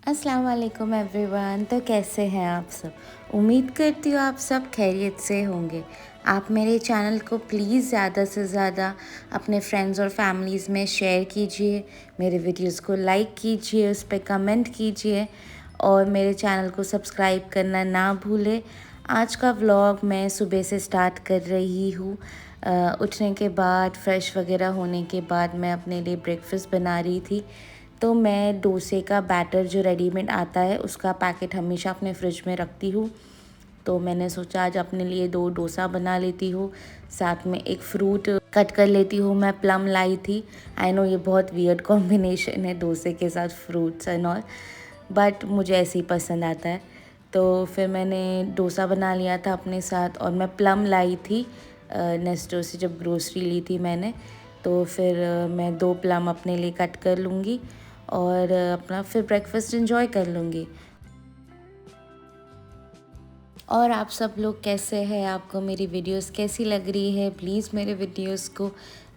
अस्सलाम वालेकुम एवरीवन। तो कैसे हैं आप सब? उम्मीद करती हूँ आप सब खैरियत से होंगे। आप मेरे चैनल को प्लीज़ ज़्यादा से ज़्यादा अपने फ्रेंड्स और फैमिलीज़ में शेयर कीजिए, मेरे वीडियोस को लाइक कीजिए, उस पर कमेंट कीजिए और मेरे चैनल को सब्सक्राइब करना ना भूलें। आज का व्लॉग मैं सुबह से स्टार्ट कर रही हूँ। उठने के बाद फ्रेश वगैरह होने के बाद मैं अपने लिए ब्रेकफ़ास्ट बना रही थी। तो मैं डोसे का बैटर जो रेडीमेड आता है उसका पैकेट हमेशा अपने फ्रिज में रखती हूँ। तो मैंने सोचा आज अपने लिए 2 डोसा बना लेती हूँ, साथ में एक फ्रूट कट कर लेती हूँ। मैं प्लम लाई थी। आई नो ये बहुत वियर्ड कॉम्बिनेशन है डोसे के साथ फ्रूट्स एंड ऑल, बट मुझे ऐसे ही पसंद आता है। तो फिर मैंने डोसा बना लिया था अपने साथ और मैं प्लम लाई थी नेस्टो से जब ग्रोसरी ली थी मैंने। तो फिर मैं 2 प्लम अपने लिए कट कर लूँगी और अपना फिर ब्रेकफास्ट एंजॉय कर लूँगी। और आप सब लोग कैसे हैं? आपको मेरी वीडियोस कैसी लग रही है? प्लीज़ मेरे वीडियोस को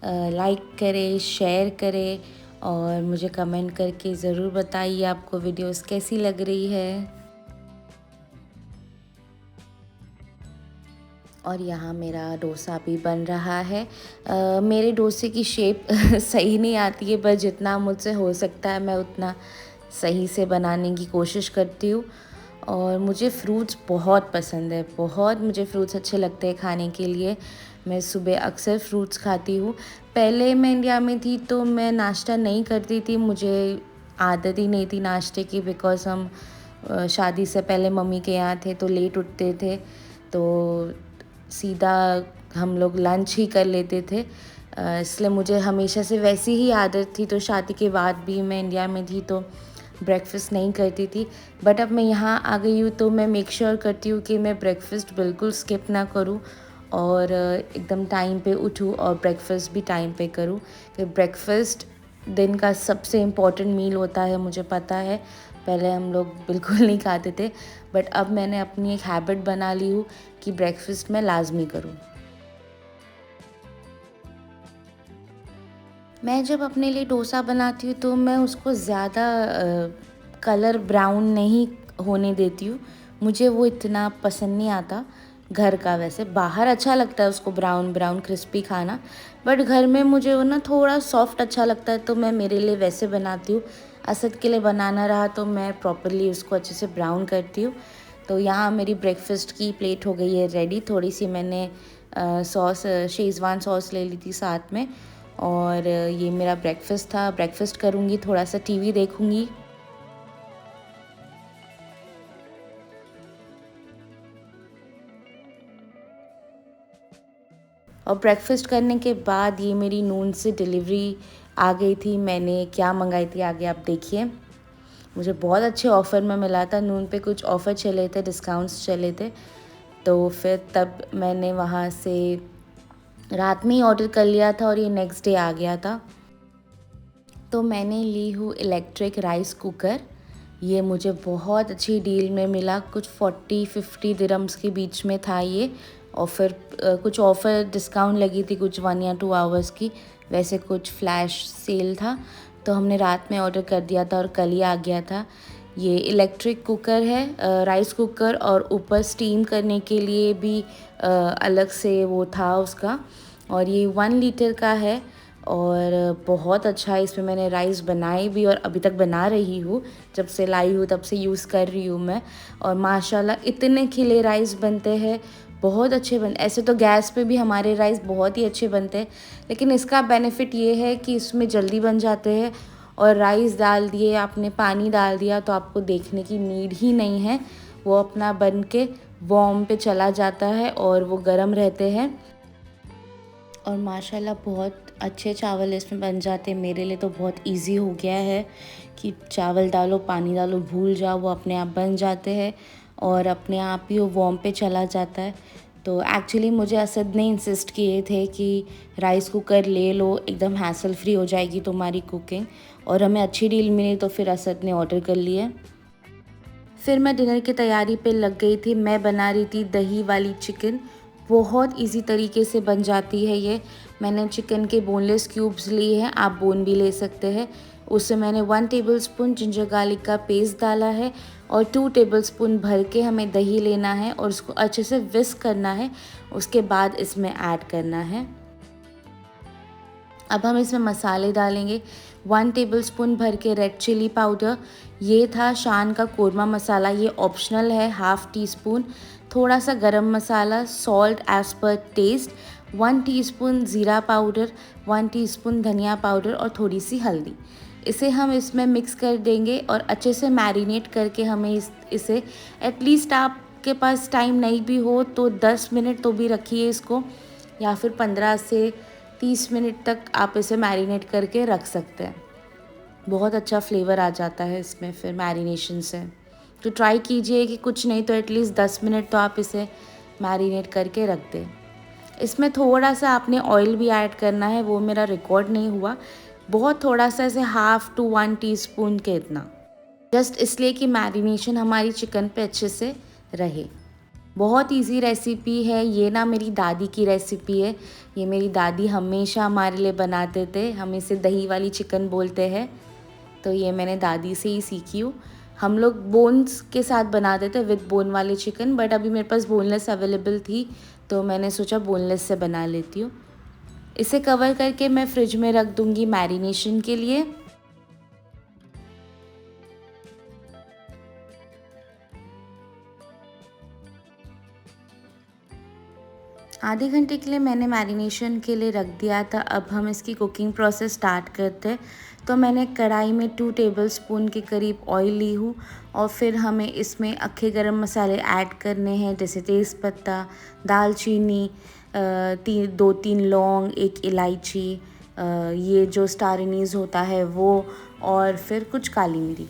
लाइक करें, शेयर करें और मुझे कमेंट करके ज़रूर बताइए आपको वीडियोस कैसी लग रही है। और यहाँ मेरा डोसा भी बन रहा है। मेरे डोसे की शेप सही नहीं आती है, पर जितना मुझसे हो सकता है मैं उतना सही से बनाने की कोशिश करती हूँ। और मुझे फ्रूट्स बहुत पसंद है, बहुत मुझे फ्रूट्स अच्छे लगते हैं खाने के लिए। मैं सुबह अक्सर फ्रूट्स खाती हूँ। पहले मैं इंडिया में थी तो मैं नाश्ता नहीं करती थी, मुझे आदत ही नहीं थी नाश्ते की, बिकॉज़ हम शादी से पहले मम्मी के यहाँ थे तो लेट उठते थे, तो सीधा हम लोग लंच ही कर लेते थे। इसलिए मुझे हमेशा से वैसी ही आदत थी, तो शादी के बाद भी मैं इंडिया में थी तो ब्रेकफ़ास्ट नहीं करती थी। बट अब मैं यहाँ आ गई हूँ तो मैं मेक श्योर करती हूँ कि मैं ब्रेकफ़ास्ट बिल्कुल स्किप ना करूँ और एकदम टाइम पे उठूँ और ब्रेकफ़ास्ट भी टाइम पे करूँ। फिर ब्रेकफ़ास्ट दिन का सबसे इम्पोर्टेंट मील होता है, मुझे पता है। पहले हम लोग बिल्कुल नहीं खाते थे, बट अब मैंने अपनी एक हैबिट बना ली हूँ कि ब्रेकफ़ास्ट मैं लाज़मी करूँ। मैं जब अपने लिए डोसा बनाती हूँ तो मैं उसको ज़्यादा कलर ब्राउन नहीं होने देती हूँ। मुझे वो इतना पसंद नहीं आता घर का। वैसे बाहर अच्छा लगता है उसको ब्राउन ब्राउन क्रिस्पी खाना, बट घर में मुझे वो ना थोड़ा सॉफ्ट अच्छा लगता है, तो मैं मेरे लिए वैसे बनाती हूँ। असद के लिए बनाना रहा तो मैं प्रॉपरली उसको अच्छे से ब्राउन करती हूँ। तो यहाँ मेरी ब्रेकफ़ास्ट की प्लेट हो गई है रेडी। थोड़ी सी मैंने सॉस शेज़वान सॉस ले ली थी साथ में, और ये मेरा ब्रेकफ़ास्ट था। ब्रेकफ़ास्ट करूँगी, थोड़ा-सा टीवी देखूँगी। और ब्रेकफ़ास्ट करने के बाद ये मेरी नून से डिलीवरी आ गई थी। मैंने क्या मँगाई थी आगे आप देखिए। मुझे बहुत अच्छे ऑफ़र में मिला था, नून पे कुछ ऑफ़र चले थे, डिस्काउंट्स चले थे। तो फिर तब मैंने वहाँ से रात में ही ऑर्डर कर लिया था और ये नेक्स्ट डे आ गया था। तो मैंने ली हूँ इलेक्ट्रिक राइस कुकर। ये मुझे बहुत अच्छी डील में मिला, कुछ 40-50 दिरहम्स के बीच में था ये। और फिर कुछ ऑफ़र डिस्काउंट लगी थी, कुछ 1 या 2 आवर्स की, वैसे कुछ फ्लैश सेल था। तो हमने रात में ऑर्डर कर दिया था और कल ही आ गया था। ये इलेक्ट्रिक कुकर है, राइस कुकर, और ऊपर स्टीम करने के लिए भी अलग से वो था उसका। और ये 1 लीटर का है और बहुत अच्छा है। इसमें मैंने राइस बनाए भी और अभी तक बना रही हूँ। जब से लाई हूँ तब से यूज़ कर रही हूँ मैं, और माशाल्लाह इतने खिले राइस बनते हैं, बहुत अच्छे बन। ऐसे तो गैस पे भी हमारे राइस बहुत ही अच्छे बनते हैं, लेकिन इसका बेनिफिट ये है कि इसमें जल्दी बन जाते हैं। और राइस डाल दिए आपने, पानी डाल दिया, तो आपको देखने की नीड ही नहीं है। वो अपना बन के वार्म पे चला जाता है और वो गर्म रहते हैं। और माशाल्लाह बहुत अच्छे चावल इसमें बन जाते हैं। मेरे लिए तो बहुत इजी हो गया है कि चावल डालो, पानी डालो, भूल जाओ, वो अपने आप बन जाते हैं और अपने आप ही वो वार्म पे चला जाता है। तो एक्चुअली मुझे असद ने इंसिस्ट किए थे कि राइस कुकर ले लो, एकदम हैसल फ्री हो जाएगी तुम्हारी कुकिंग, और हमें अच्छी डील मिली तो फिर असद ने ऑर्डर कर लिए। फिर मैं डिनर की तैयारी पे लग गई थी। मैं बना रही थी दही वाली चिकन। बहुत इजी तरीके से बन जाती है ये। मैंने चिकन के बोनलेस क्यूब्स लिए हैं, आप बोन भी ले सकते हैं। उससे मैंने 1 टेबलस्पून जिंजर गार्लिक का पेस्ट डाला है और 2 टेबलस्पून भर के हमें दही लेना है और उसको अच्छे से विस्क करना है। उसके बाद इसमें ऐड करना है। अब हम इसमें मसाले डालेंगे। 1 टेबलस्पून भर के रेड चिली पाउडर, ये था शान का कोरमा मसाला, ये ऑप्शनल है, हाफ़ टी स्पून। थोड़ा सा garam masala, salt as per taste, 1 teaspoon ज़ीरा पाउडर, 1 टीस्पून धनिया पाउडर और थोड़ी सी हल्दी। इसे हम इसमें मिक्स कर देंगे और अच्छे से मैरिनेट करके हमें इसे एटलीस्ट आपके पास टाइम नहीं भी हो तो 10 मिनट तो भी रखिए इसको, या फिर 15 से 30 मिनट तक आप इसे मैरिनेट करके रख सकते हैं। बहुत अच्छा फ्लेवर आ जाता है इसमें फिर मैरिनेशन से। तो ट्राई कीजिए कि कुछ नहीं तो एटलीस्ट 10 मिनट तो आप इसे मैरिनेट करके रख दें। इसमें थोड़ा सा आपने ऑयल भी ऐड करना है, वो मेरा रिकॉर्ड नहीं हुआ, बहुत थोड़ा सा, ऐसे 1/2 to 1 टीस्पून के इतना, जस्ट इसलिए कि मैरिनेशन हमारी चिकन पे अच्छे से रहे। बहुत इजी रेसिपी है ये, ना मेरी दादी की रेसिपी है। ये मेरी दादी हमेशा हमारे लिए बनाते थे, हम इसे दही वाली चिकन बोलते हैं। तो ये मैंने दादी से ही सीखी हूँ। हम लोग बोन्स के साथ बनाते थे, विद बोन वाले चिकन, बट अभी मेरे पास बोनलेस अवेलेबल थी तो मैंने सोचा बोनलेस से बना लेती हूँ। इसे कवर करके मैं फ्रिज में रख दूँगी मैरिनेशन के लिए। आधे घंटे के लिए मैंने मैरिनेशन के लिए रख दिया था। अब हम इसकी कुकिंग प्रोसेस स्टार्ट करते हैं। तो मैंने कढ़ाई में 2 टेबलस्पून के करीब ऑयल ली हूँ और फिर हमें इसमें अक्खे गरम मसाले ऐड करने हैं, जैसे तेज़पत्ता, दालचीनी, 2-3 लौंग, 1 इलायची, ये जो स्टार एनीज़ होता है वो, और फिर कुछ काली मिरी।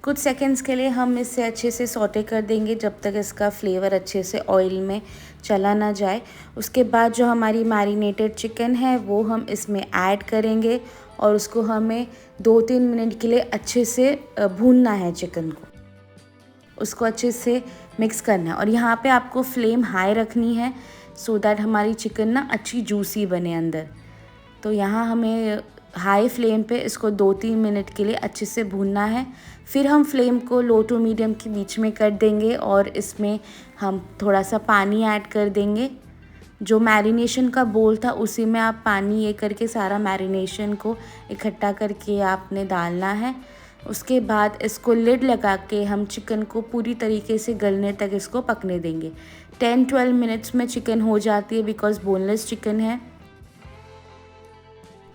कुछ सेकंड्स के लिए हम इसे अच्छे से सौटे कर देंगे जब तक इसका फ्लेवर अच्छे से ऑयल में चला ना जाए। उसके बाद जो हमारी मैरिनेटेड चिकन है वो हम इसमें ऐड करेंगे और उसको हमें 2-3 मिनट के लिए अच्छे से भूनना है चिकन को। उसको अच्छे से मिक्स करना है और यहाँ पे आपको फ्लेम हाई रखनी है सो दैट हमारी चिकन ना अच्छी जूसी बने अंदर। तो यहाँ हमें हाई फ्लेम पे इसको 2-3 मिनट के लिए अच्छे से भूनना है। फिर हम फ्लेम को लो टू मीडियम के बीच में कर देंगे और इसमें हम थोड़ा सा पानी ऐड कर देंगे। जो मैरिनेशन का बोल था उसी में आप पानी ये करके सारा मैरिनेशन को इकट्ठा करके आपने डालना है। उसके बाद इसको लिड लगा के हम चिकन को पूरी तरीके से गलने तक इसको पकने देंगे। 10-12 मिनट्स में चिकन हो जाती है बिकॉज़ बोनलेस चिकन है।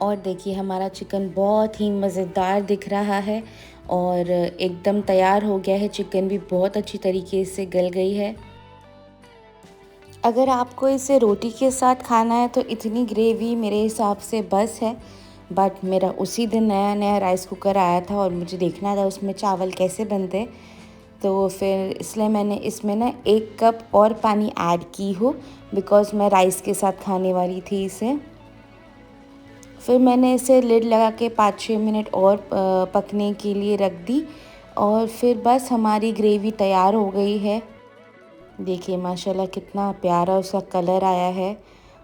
और देखिए हमारा चिकन बहुत ही मज़ेदार दिख रहा है और एकदम तैयार हो गया है। चिकन भी बहुत अच्छी तरीके से गल गई है। अगर आपको इसे रोटी के साथ खाना है तो इतनी ग्रेवी मेरे हिसाब से बस है, बट मेरा उसी दिन नया नया राइस कुकर आया था और मुझे देखना था उसमें चावल कैसे बनते, तो फिर इसलिए मैंने इसमें ना 1 कप और पानी ऐड की हो बिकॉज़ मैं राइस के साथ खाने वाली थी इसे। फिर मैंने इसे लिड लगा के 5-6 मिनट और पकने के लिए रख दी और फिर बस हमारी ग्रेवी तैयार हो गई है। देखिए माशाल्लाह कितना प्यारा उसका कलर आया है।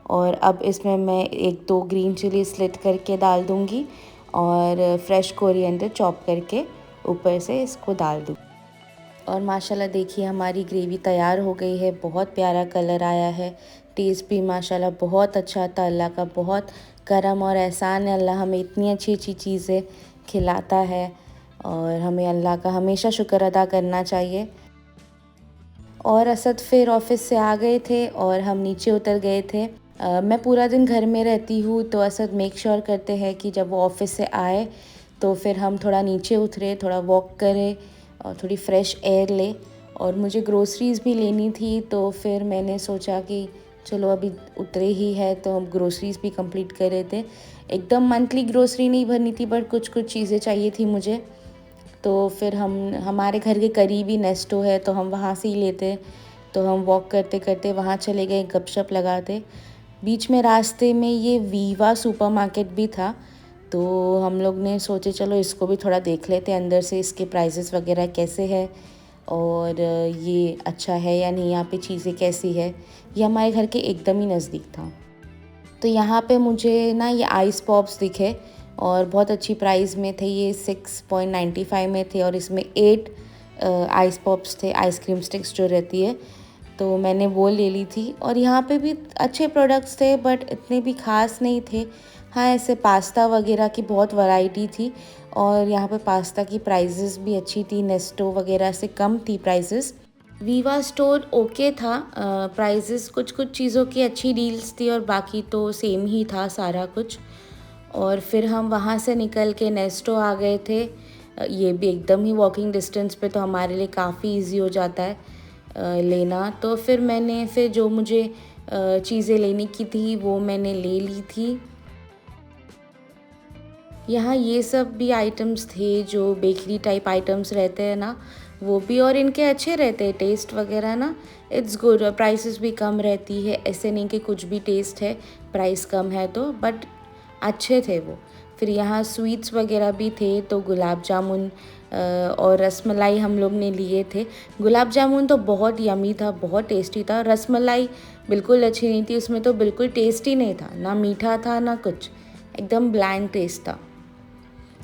और अब इसमें मैं 1-2 ग्रीन चिली स्लिट करके डाल दूँगी और फ्रेश कोरिएंडर चॉप करके ऊपर से इसको डाल दूँ। और माशाल्लाह देखिए हमारी ग्रेवी तैयार हो गई है, बहुत प्यारा कलर आया है। टेस्ट भी माशाल्लाह बहुत अच्छा था। अल्लाह का बहुत करम और एहसान है, अल्लाह हमें इतनी अच्छी अच्छी चीज़ें खिलाता है और हमें अल्लाह का हमेशा शुक्र अदा करना चाहिए। और असद फिर ऑफ़िस से आ गए थे और हम नीचे उतर गए थे। मैं पूरा दिन घर में रहती हूँ तो असद मेक श्योर करते हैं कि जब वो ऑफ़िस से आए तो फिर हम थोड़ा नीचे उतरे, थोड़ा वॉक करें और थोड़ी फ़्रेश एयर ले। और मुझे ग्रोसरीज़ भी लेनी थी तो फिर मैंने सोचा कि चलो अभी उतरे ही है तो हम ग्रोसरीज़ भी कंप्लीट कर रहे थे। एकदम मंथली ग्रोसरी नहीं भरनी थी बट कुछ कुछ चीज़ें चाहिए थी मुझे। तो फिर हम हमारे घर के करीब ही नेस्टो है तो हम वहाँ से ही लेते। तो हम वॉक करते करते वहाँ चले गए, गपशप लगाते। बीच में रास्ते में ये वीवा सुपरमार्केट भी था तो हम लोग ने सोचे चलो इसको भी थोड़ा देख लेते हैं अंदर से, इसके प्राइसेस वगैरह कैसे है और ये अच्छा है या नहीं, यहाँ पे चीज़ें कैसी है। ये हमारे घर के एकदम ही नज़दीक था। तो यहाँ पे मुझे ना ये आइस पॉप्स दिखे और बहुत अच्छी प्राइस में थे। ये 6.95 में थे और इसमें 8 आइस पॉप्स थे, आइसक्रीम स्टिक्स जो रहती है, तो मैंने वो ले ली थी। और यहाँ पे भी अच्छे प्रोडक्ट्स थे बट इतने भी ख़ास नहीं थे। हाँ, ऐसे पास्ता वगैरह की बहुत वैरायटी थी और यहाँ पे पास्ता की प्राइसेस भी अच्छी थी, नेस्टो वगैरह से कम थी प्राइसेस। वीवा स्टोर ओके था, प्राइसेस कुछ कुछ चीज़ों की अच्छी डील्स थी और बाकी तो सेम ही था सारा कुछ। और फिर हम वहाँ से निकल के नेस्टो आ गए थे। ये भी एकदम ही वॉकिंग डिस्टेंस पे, तो हमारे लिए काफ़ी इजी हो जाता है लेना। तो फिर मैंने जो मुझे चीज़ें लेने की थी वो मैंने ले ली थी। यहाँ ये सब भी आइटम्स थे जो बेकरी टाइप आइटम्स रहते हैं ना, वो भी, और इनके अच्छे रहते हैं टेस्ट वगैरह ना, इट्स गुड। प्राइसेस भी कम रहती है, ऐसे नहीं कि कुछ भी टेस्ट है प्राइस कम है तो, बट अच्छे थे वो। फिर यहाँ स्वीट्स वगैरह भी थे, तो गुलाब जामुन और रसमलाई हम लोग ने लिए थे। गुलाब जामुन तो बहुत यमी था, बहुत टेस्टी था। रसमलाई बिल्कुल अच्छी नहीं थी, उसमें तो बिल्कुल टेस्ट ही नहीं था, ना मीठा था ना कुछ, एकदम ब्लैंड टेस्ट था।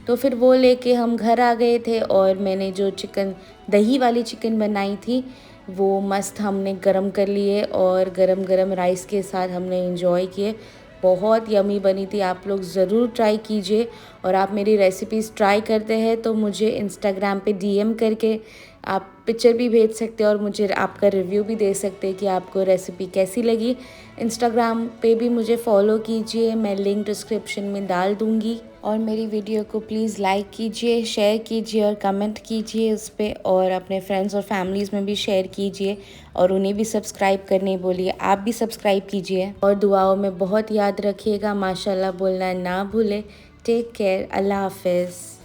तो फिर वो लेके हम घर आ गए थे और मैंने जो चिकन, दही वाली चिकन बनाई थी, वो मस्त हमने गरम कर लिए और गरम गरम राइस के साथ हमने एंजॉय किए। बहुत यमी बनी थी, आप लोग ज़रूर ट्राई कीजिए। और आप मेरी रेसिपीज़ ट्राई करते हैं तो मुझे इंस्टाग्राम पे डीएम करके आप पिक्चर भी भेज सकते हैं और मुझे आपका रिव्यू भी दे सकते हैं कि आपको रेसिपी कैसी लगी। इंस्टाग्राम पे भी मुझे फॉलो कीजिए, मैं लिंक डिस्क्रिप्शन में डाल दूँगी। और मेरी वीडियो को प्लीज़ लाइक कीजिए, शेयर कीजिए और कमेंट कीजिए उस पर, और अपने फ्रेंड्स और फैमिलीज़ में भी शेयर कीजिए और उन्हें भी सब्सक्राइब करने बोलिए। आप भी सब्सक्राइब कीजिए और दुआओं में बहुत याद रखिएगा, माशाल्लाह बोलना ना भूलें। टेक केयर, अल्लाह हाफ़िज़।